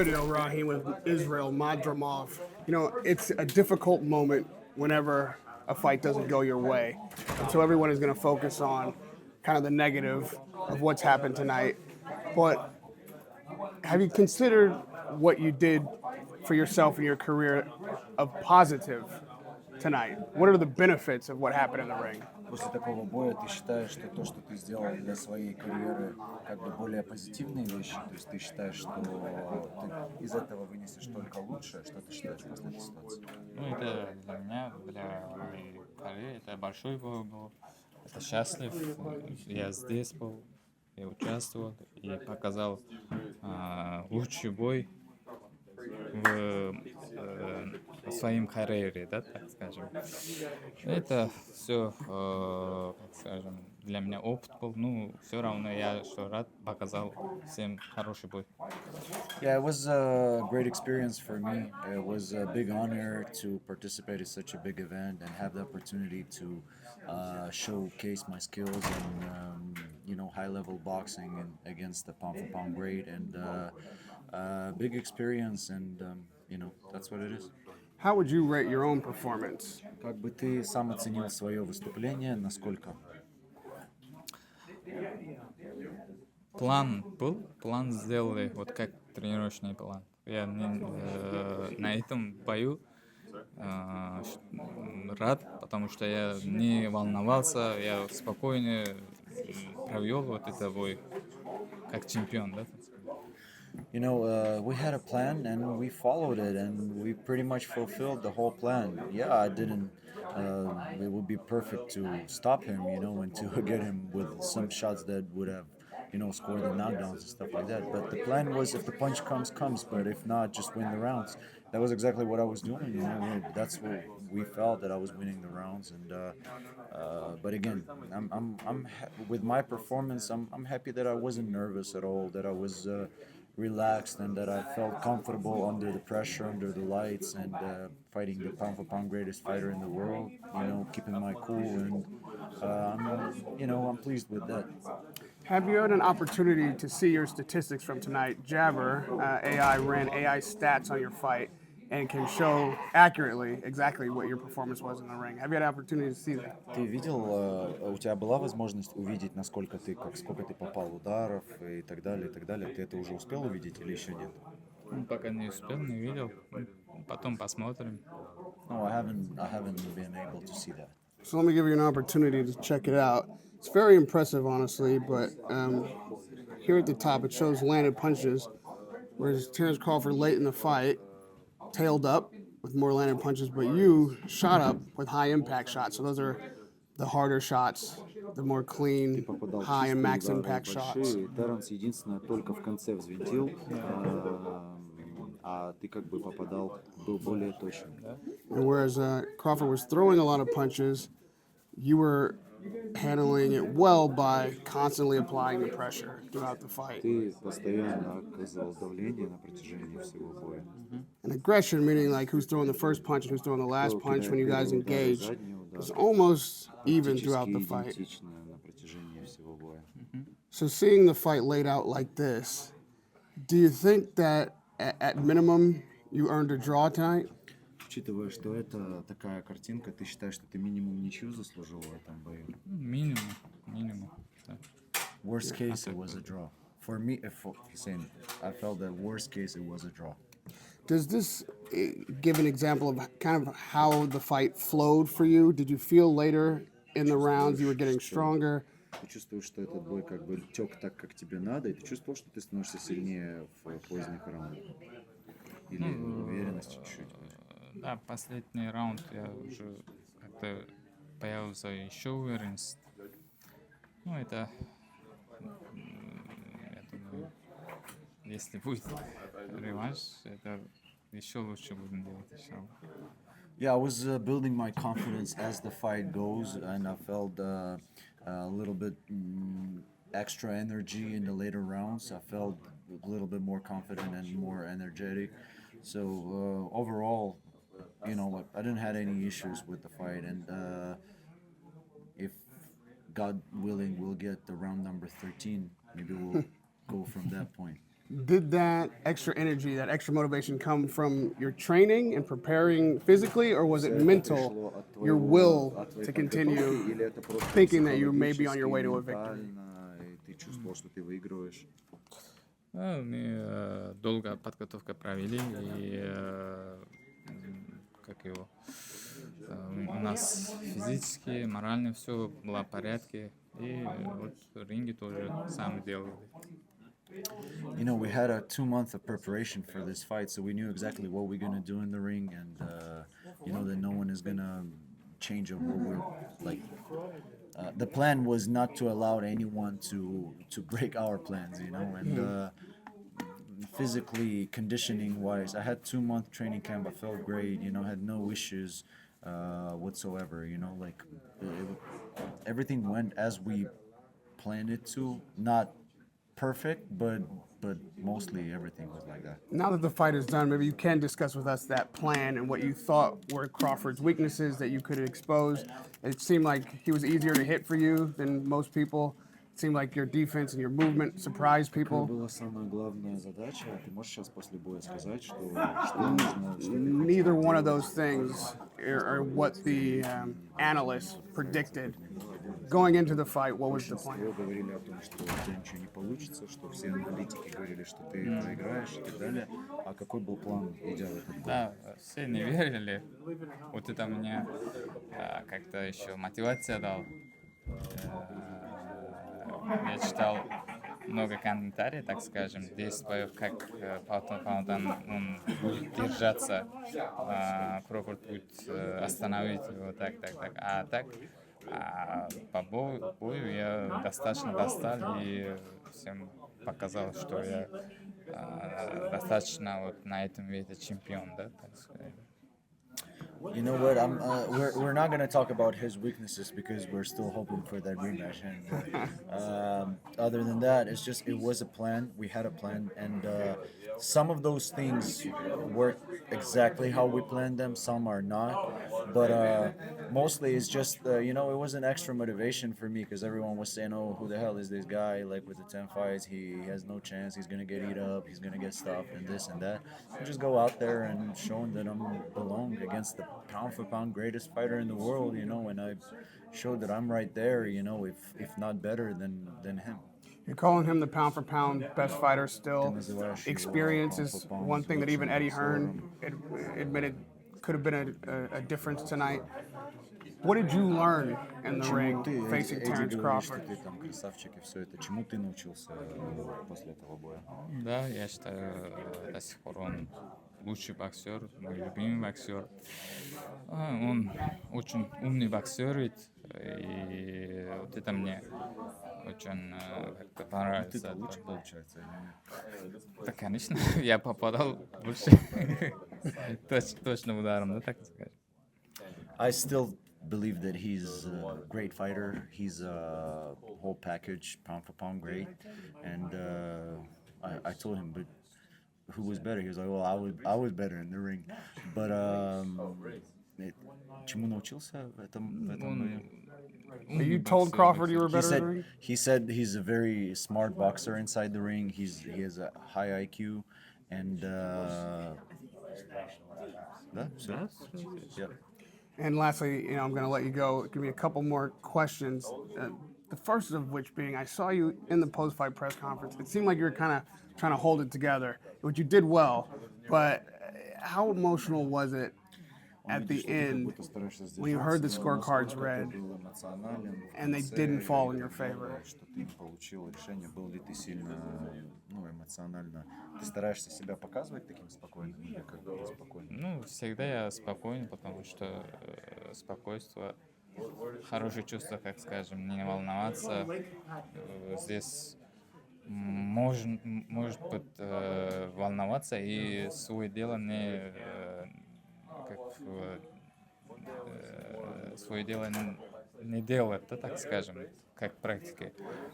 Radio Rahim with Israil Madrimov. You know, it's a difficult moment whenever a fight doesn't go your way. And so everyone is going to focus on kind of the negative of what's happened tonight. But have you considered what you did for yourself and your career of positive tonight? What are the benefits of what happened in the ring? После такого боя ты считаешь, что то, что ты сделал для своей карьеры, как бы более позитивные вещи? То есть ты считаешь, что ты из этого вынесешь только лучшее? Что ты считаешь после этой ситуации? Ну, это для меня, для моей карьеры, это большой бой был. Это счастлив. Я здесь был, я участвовал и показал лучший бой в своем карьере, да, так скажем. Это все, как скажем, для меня опыт был. Ну, все равно я что рад показал всем хороший бой. Yeah, it was a great experience for me. It was a big honor to participate in such a big event and have the opportunity to showcase my skills in, high-level boxing and against the pound-for-pound great, and big experience, and that's what it is. How would you rate your own performance? Как бы ты сам оценил свое выступление, насколько? План сделали, вот как тренировочный план. Я на этом бою рад, потому что я не волновался, я спокойно провел вот этот бой как чемпион, да? We had a plan and we followed it, and we pretty much fulfilled the whole plan. Yeah, I didn't. It would be perfect to stop him, and to get him with some shots that would have, scored the knockdowns and stuff like that. But the plan was, if the punch comes. But if not, just win the rounds. That was exactly what I was doing. That's what we felt, that I was winning the rounds. And but again, with my performance, I'm happy that I wasn't nervous at all. That I was. Relaxed, and that I felt comfortable under the pressure, under the lights, and fighting the pound-for-pound greatest fighter in the world. Keeping my cool, and I'm pleased with that. Have you had an opportunity to see your statistics from tonight? Jabber AI ran AI stats on your fight and can show accurately exactly what your performance was in the ring. Have you had an opportunity to see that? Ты видел, у тебя была возможность увидеть, сколько ты попал ударов и так далее, и так далее? Ты это уже успел увидеть или еще нет? Пока не успел, не видел. Потом посмотрим. No, I haven't been able to see that. So let me give you an opportunity to check it out. It's very impressive, honestly, but here at the top it shows landed punches, whereas Terence Crawford late in the fight tailed up with more landed punches, but you shot up with high impact shots. So those are the harder shots, the more clean, high and max impact shots. Теренс единственное только в конце взвинтил, а ты как бы был более точным. And whereas Crawford was throwing a lot of punches, you were handling it well by constantly applying the pressure throughout the fight. Ты постоянно оказывал давление на протяжении всего боя. And aggression, meaning like who's throwing the first punch and who's throwing the last punch when you guys engage, is almost even throughout the fight. So seeing the fight laid out like this, do you think that at minimum you earned a draw tonight? Учитывая, что это такая картинка, ты считаешь, что ты минимум ничью заслужил в этом бою? Минимум. Да. Worst case, it was a draw. For me, I felt that worst case, it was a draw. Does this give an example of kind of how the fight flowed for you? Did you feel later in the rounds you were getting stronger? Ты чувствуешь, что этот бой как бы тек так, как тебе надо, и ты чувствовал, что ты становишься сильнее в поздних раундах? Или уверенности чуть-чуть? Да, последний раунд я уже как-то появился еще уверенность. Ну, это, я думаю, если будет реванш, это еще лучше будем делать еще. Yeah, I was building my confidence as the fight goes, and I felt a little bit extra energy in the later rounds. I felt a little bit more confident and more energetic. So overall, I didn't have any issues with the fight, and if God willing, we'll get the round number 13. Maybe we'll go from that point. Did that extra energy, that extra motivation come from your training and preparing physically, or was it mental, your will to continue thinking that you may be on your way to a victory? Ты чувствовал, что ты выигрываешь. Мы долго подготовка провели, и как его, у нас физически, морально все было в порядке, и вот в ринге тоже сами делали. You know, we had a 2 month of preparation for this fight, so we knew exactly what we're gonna do in the ring, and you know that no one is gonna change of what we're like. The plan was not to allow anyone to break our plans, you know, and physically, conditioning wise, I had 2 month training camp. I felt great, you know, had no issues whatsoever, you know, like everything went as we planned it to. Not perfect, but mostly everything was like that. Now that the fight is done, maybe you can discuss with us that plan and what you thought were Crawford's weaknesses that you could expose. It seemed like he was easier to hit for you than most people. It seemed like your defense and your movement surprised people. Была самая главная задача. Ты можешь сейчас после боя сказать, что нужно, что ты Neither one of those things are what the analysts predicted. Going into the fight, what was the plan? говорили о том, что у тебя ничего не получится, что все аналитики говорили, что ты проиграешь и так далее. А какой был план, идя в этот бой? Да, все не верили. Вот это мне как-то еще мотивация дал. Я читал много комментариев, так скажем, 10 боев, как Паутан он будет держаться, Кроуфорд будет остановить его, так. А так, по бою я достаточно достал и всем показал, что я достаточно вот на этом весе чемпион, да, так сказать. You know what? We're not gonna talk about his weaknesses because we're still hoping for that rematch. And other than that, it was a plan. We had a plan, and some of those things work exactly how we planned them. Some are not, but mostly it's just you know, it was an extra motivation for me because everyone was saying, "Oh, who the hell is this guy? Like with the 10 fights, he has no chance. He's gonna get eat up. He's gonna get stopped, and this and that." I just go out there and show him that I'm belong against the pound for pound greatest fighter in the world, you know, and I showed that I'm right there, you know, if not better than him. You're calling him the pound for pound best fighter still. Experience is one thing that even Eddie Hearn admitted could have been a difference tonight. What did you learn in the ring facing Terence Crawford? Ты там красавчик и все это. Чему ты научился после этого боя? Да, я считаю, до сих пор он лучший боксер, мой любимый боксер. Он очень умный боксер, и вот это мне очень как-то понравится. Ты-то лучше получается или нет? Да, конечно, я попадал больше точным ударом, да, так сказать. I still believe that he's a great fighter. He's a whole package, pound for pound great. And I told him, but who was better? He was like, well, I was better in the ring. But чему научился в этом бою? You told Crawford you were He better in the ring? said he's a very smart boxer inside the ring. He has a high IQ, and да, всё. Yeah. And lastly, you know, I'm going to let you go. Give me a couple more questions. The first of which being, I saw you in the post-fight press conference. It seemed like you were kind of trying to hold it together, which you did well. But how emotional was it at the end when you heard the scorecards read and they didn't fall in your favor? Что ты получил решение, был ли ты сильно, ну, эмоционально? Ты стараешься себя показывать таким спокойным или как бы спокойным? Ну, всегда я спокоен, потому что спокойствие, хорошее чувство, как скажем, не волноваться. Здесь может быть волноваться и свое дело не свое дело не делать, да, так скажем, как практике.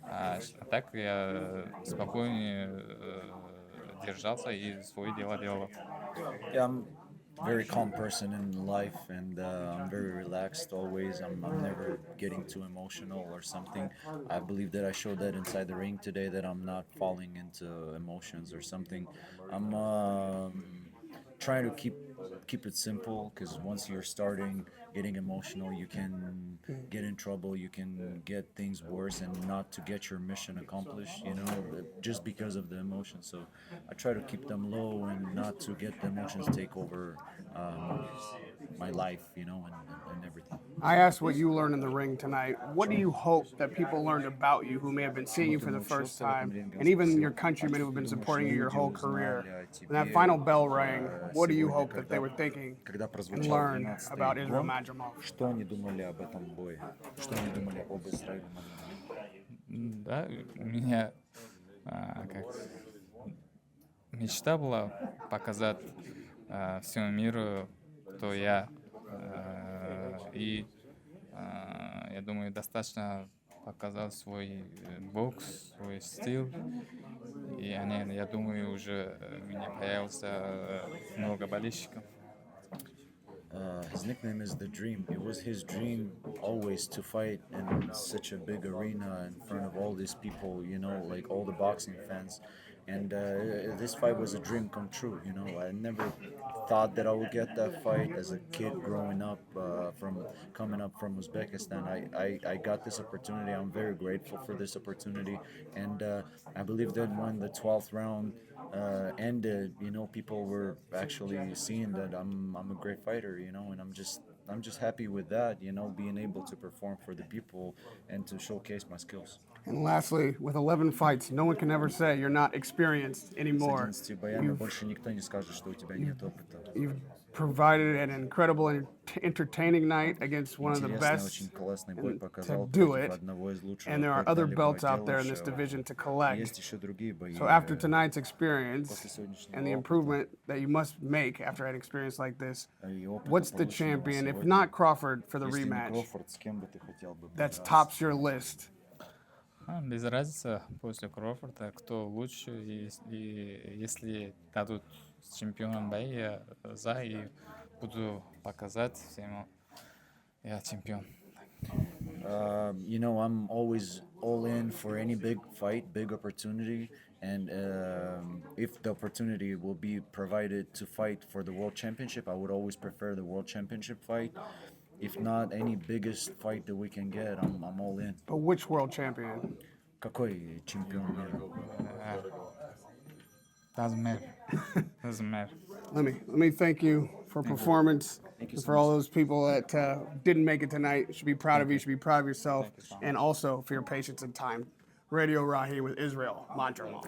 А так я спокойно держался и свое дело делал. very calm person in life, and I'm very relaxed always. I'm never getting too emotional or something. I believe that I showed that inside the ring today, that I'm not falling into emotions or something. I'm trying to keep it simple, because once you're starting getting emotional, you can get in trouble, you can get things worse, and not to get your mission accomplished, just because of the emotions. So I try to keep them low and not to get the emotions take over my life, and everything. I asked what you learned in the ring tonight. What do you hope that people learned about you who may have been seeing you for the first time, and even your countrymen who have been supporting you your whole career? When that final bell rang, what do you hope that they were thinking and learned about Israil Madrimov? Что они думали об этом бое? Что они думали об Израиле Мадримове? Да, у меня как мечта была показать всему миру, кто я. И я думаю, достаточно показал свой бокс, свой стиль. И я думаю, уже у меня появился много болельщиков. His nickname is The Dream. It was his dream always to fight in such a big arena in front of all these people, like all the boxing fans. And this fight was a dream come true, I never thought that I would get that fight as a kid growing up, coming up from Uzbekistan. I got this opportunity. I'm very grateful for this opportunity. And I believe that when the 12th round ended, people were actually seeing that I'm a great fighter, and I'm just happy with that, being able to perform for the people and to showcase my skills. And lastly, with 11 fights, no one can ever say you're not experienced anymore. 11 боями больше никто не скажет, что у тебя нет опыта. You've provided an incredible and entertaining night against one of the best очень классный бой показал to do против it. одного из лучших And there are other профессиональных belts out there in this делающего. division to collect. Есть еще другие бои. So after tonight's experience После сегодняшнего and the опыта, improvement that you must make after an experience like this, и опыта, what's the полученного champion, if сегодня, not Crawford, for the если не rematch, Кроуфорд, с кем бы ты хотел бы that's подраться? tops your list? Без разницы после Кроуфорда, кто лучше, и если дадут с чемпионом бои, я за, и буду показать всему, я чемпион. I'm always all in for any big fight, big opportunity, and if the opportunity will be provided to fight for the World Championship, I would always prefer the World Championship fight. If not, any biggest fight that we can get, I'm all in. But which world champion? Какой чемпион мира? Doesn't matter. Doesn't matter. Let me thank you for performance. you And so for all those people that didn't make it tonight, you should be proud of you. You should be proud of yourself, and also for your patience and time. Radio Rahim with Israil Madrimov.